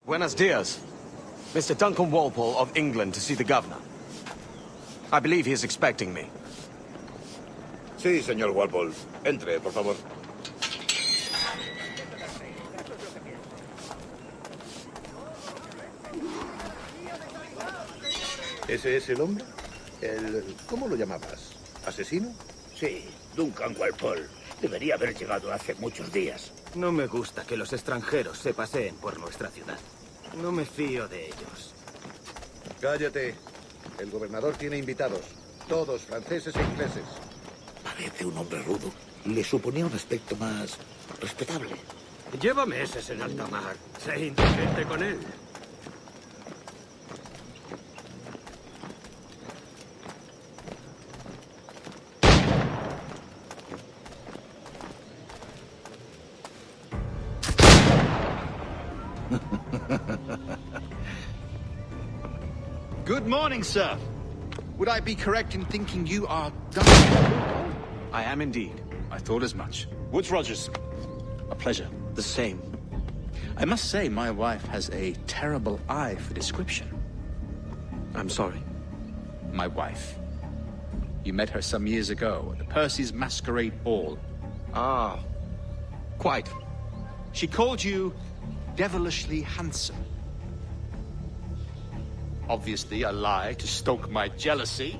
Buenos dias. Mr. Duncan Walpole of England to see the governor. I believe he is expecting me. Sí, señor Walpole. Entre, por favor. ¿Ese es el hombre? ¿Cómo lo llamabas? ¿Asesino? Sí, Duncan Walpole. Debería haber llegado hace muchos días. No me gusta que los extranjeros se paseen por nuestra ciudad. No me fío de ellos. Cállate. El gobernador tiene invitados. Todos franceses e ingleses. Parece un hombre rudo. Le suponía un aspecto más respetable. Lleva meses en alta mar. Sé indulgente con él. Good morning, sir. Would I be correct in thinking you are Duncan? I am indeed. I thought as much. Woods Rogers. A pleasure. The same. I must say, my wife has a terrible eye for description. I'm sorry. My wife. You met her some years ago at the Percy's Masquerade Ball. Ah, quite. She called you devilishly handsome. Obviously a lie to stoke my jealousy.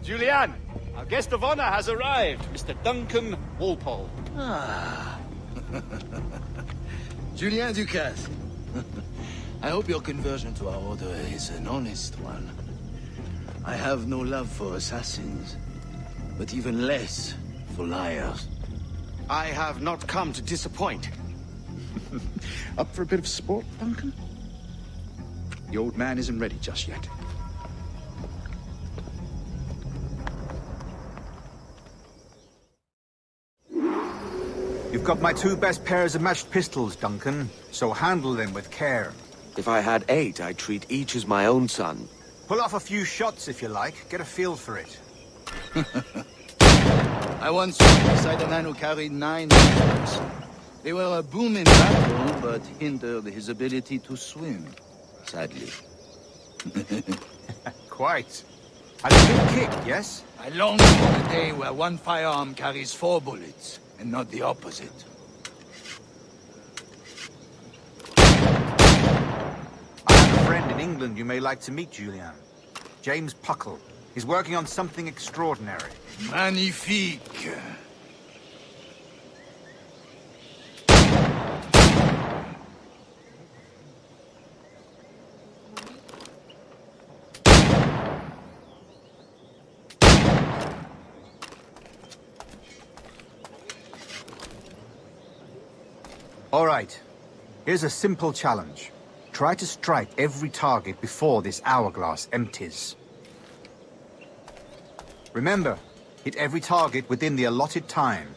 Julianne, our guest of honor has arrived, Mr. Duncan Walpole. Julien Ducasse. I hope your conversion to our order is an honest one. I have no love for assassins, but even less for liars. I have not come to disappoint. Up for a bit of sport, Duncan? The old man isn't ready just yet. You've got my two best pairs of matched pistols, Duncan, so handle them with care. If I had 8, I'd treat each as my own son. Pull off a few shots if you like, get a feel for it. I once stood beside a man who carried 9 pistols. They were a boom in battle, but hindered his ability to swim, sadly. Quite. And a good kick, yes? I long for the day where one firearm carries 4 bullets, and not the opposite. I have a friend in England you may like to meet, Julian. James Puckle. He's working on something extraordinary. Magnifique! All right. Here's a simple challenge. Try to strike every target before this hourglass empties. Remember, hit every target within the allotted time.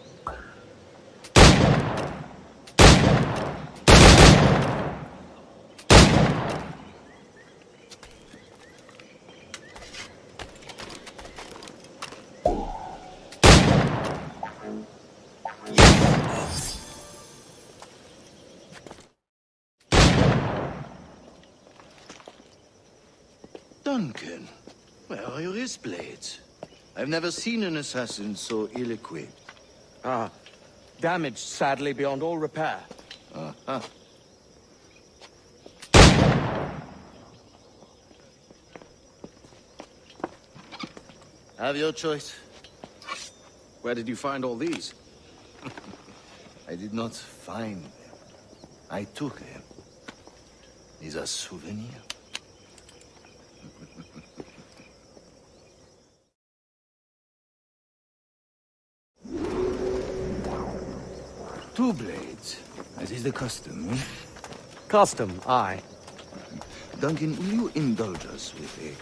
Duncan, where are your wrist blades? I've never seen an assassin so ill-equipped. Ah, damaged sadly beyond all repair. Uh-huh. Have your choice. Where did you find all these? I did not find them. I took them. These are souvenirs. Two blades, as is the custom, eh? Custom, aye. Duncan, will you indulge us with a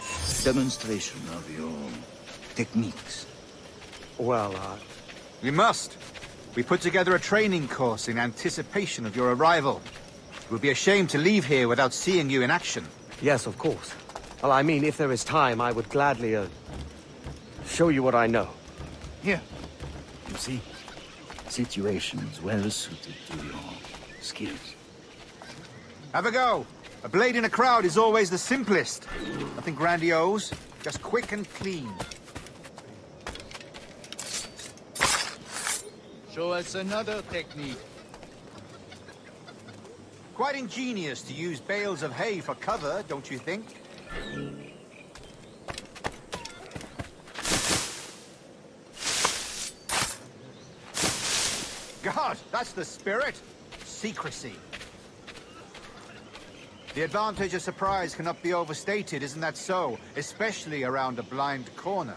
demonstration of your techniques? Well, We must. We put together a training course in anticipation of your arrival. It would be a shame to leave here without seeing you in action. yes, of course. Well, I mean, if there is time, I would gladly, show you what I know. Here. You see? Situations well suited to your skills. Have a go. A blade in a crowd is always the simplest. Nothing grandiose, just quick and clean. Show us another technique. Quite ingenious to use bales of hay for cover, don't you think? God, that's the spirit. Secrecy. The advantage of surprise cannot be overstated, isn't that so? Especially around a blind corner.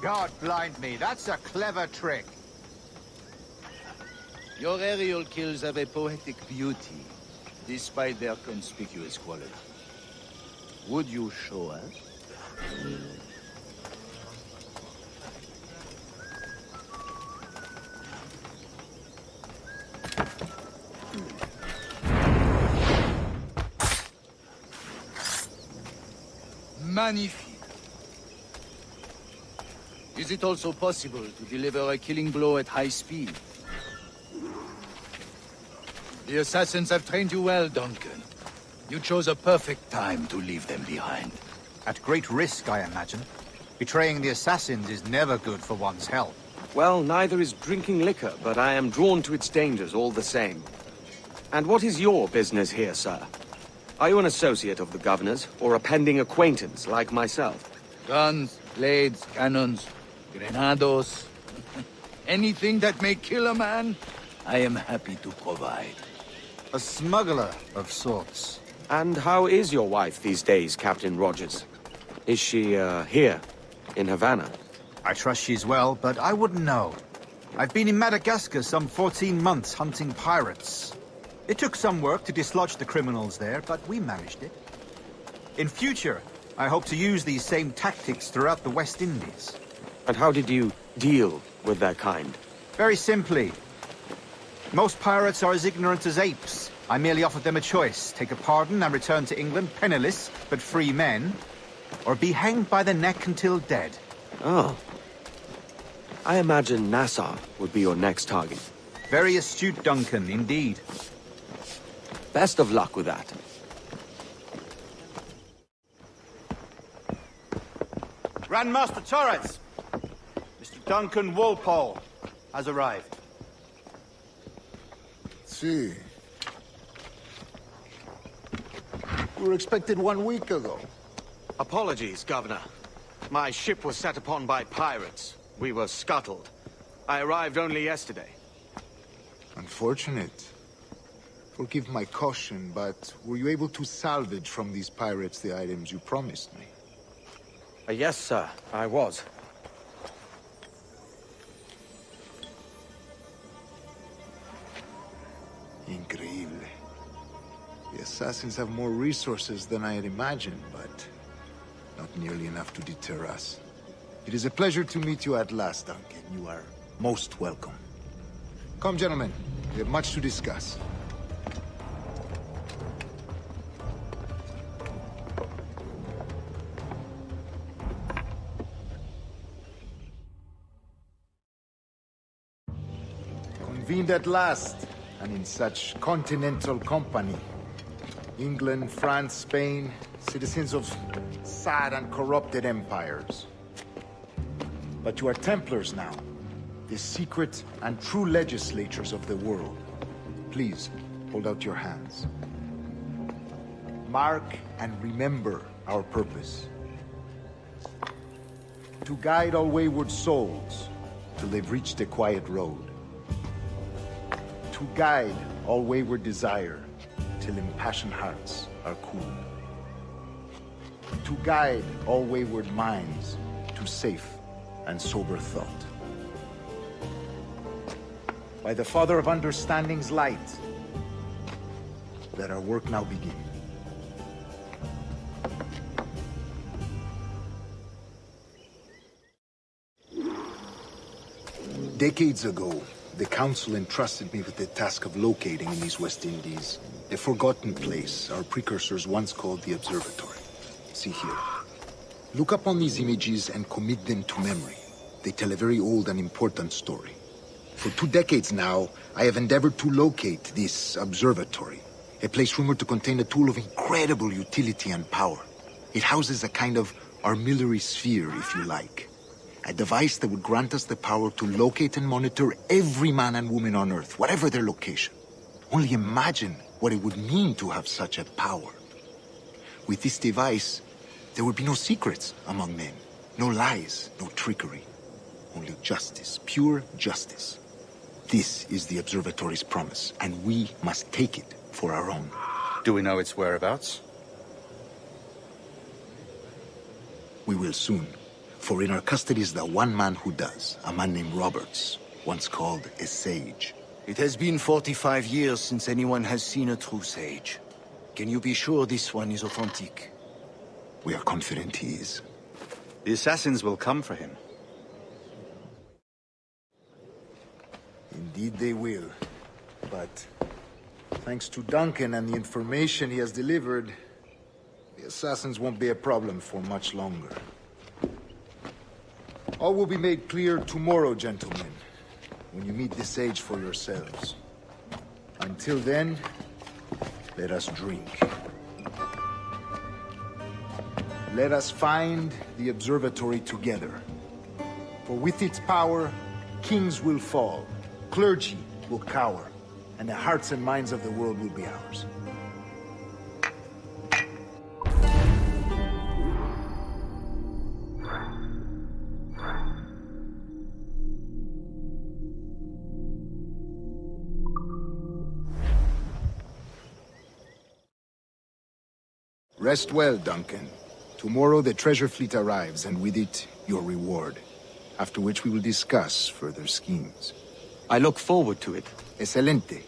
God blind me, that's a clever trick. Your aerial kills have a poetic beauty, despite their conspicuous quality. Would you show us? Magnifique. Is it also possible to deliver a killing blow at high speed? The assassins have trained you well, Duncan. You chose a perfect time to leave them behind. At great risk, I imagine. Betraying the assassins is never good for one's health. Well, neither is drinking liquor, but I am drawn to its dangers all the same. And what is your business here, sir? Are you an associate of the governor's, or a pending acquaintance like myself? Guns, blades, cannons, grenados. Anything that may kill a man, I am happy to provide. A smuggler of sorts. And how is your wife these days, Captain Rogers? Is she, here, in Havana? I trust she's well, but I wouldn't know. I've been in Madagascar some 14 months hunting pirates. It took some work to dislodge the criminals there, but we managed it. In future, I hope to use these same tactics throughout the West Indies. And how did you deal with their kind? Very simply. Most pirates are as ignorant as apes. I merely offered them a choice. Take a pardon and return to England penniless, but free men. Or be hanged by the neck until dead. Oh. I imagine Nassau would be your next target. Very astute, Duncan, indeed. Best of luck with that. Grandmaster Torres! Mr. Duncan Walpole has arrived. See. We were expected 1 week ago. Apologies, Governor. My ship was set upon by pirates. We were scuttled. I arrived only yesterday. Unfortunate. Forgive my caution, but were you able to salvage from these pirates the items you promised me? Yes, sir, I was. Increíble. The assassins have more resources than I had imagined, but not nearly enough to deter us. It is a pleasure to meet you at last, Duncan. You are most welcome. Come, gentlemen. We have much to discuss. Convened at last, and in such continental company. England, France, Spain, citizens of sad and corrupted empires. But you are Templars now, the secret and true legislators of the world. Please, hold out your hands. Mark and remember our purpose. To guide all wayward souls till they've reached the quiet road. To guide all wayward desire till impassioned hearts are cooled. To guide all wayward minds to safe and sober thought. By the Father of Understanding's light, let our work now begin. Decades ago, the Council entrusted me with the task of locating in these West Indies a forgotten place our precursors once called the Observatory. See here. Look upon these images and commit them to memory. They tell a very old and important story. For 2 decades now, I have endeavored to locate this observatory, a place rumored to contain a tool of incredible utility and power. It houses a kind of armillary sphere, if you like. A device that would grant us the power to locate and monitor every man and woman on Earth, whatever their location. Only imagine what it would mean to have such a power. With this device, there would be no secrets among men, no lies, no trickery. Only justice, pure justice. This is the observatory's promise, and we must take it for our own. Do we know its whereabouts? We will soon. For in our custody is the one man who does, a man named Roberts, once called a sage. It has been 45 years since anyone has seen a true sage. Can you be sure this one is authentic? We are confident he is. The assassins will come for him. Indeed they will. But thanks to Duncan and the information he has delivered, the assassins won't be a problem for much longer. All will be made clear tomorrow, gentlemen, when you meet the sage for yourselves. Until then, let us drink. Let us find the observatory together. For with its power, kings will fall, clergy will cower, and the hearts and minds of the world will be ours. Rest well, Duncan. Tomorrow the treasure fleet arrives, and with it, your reward. After which we will discuss further schemes. I look forward to it. Excelente.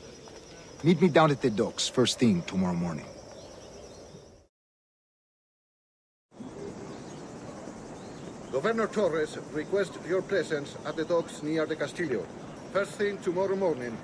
Meet me down at the docks first thing tomorrow morning. Governor Torres requests your presence at the docks near the Castillo. First thing tomorrow morning.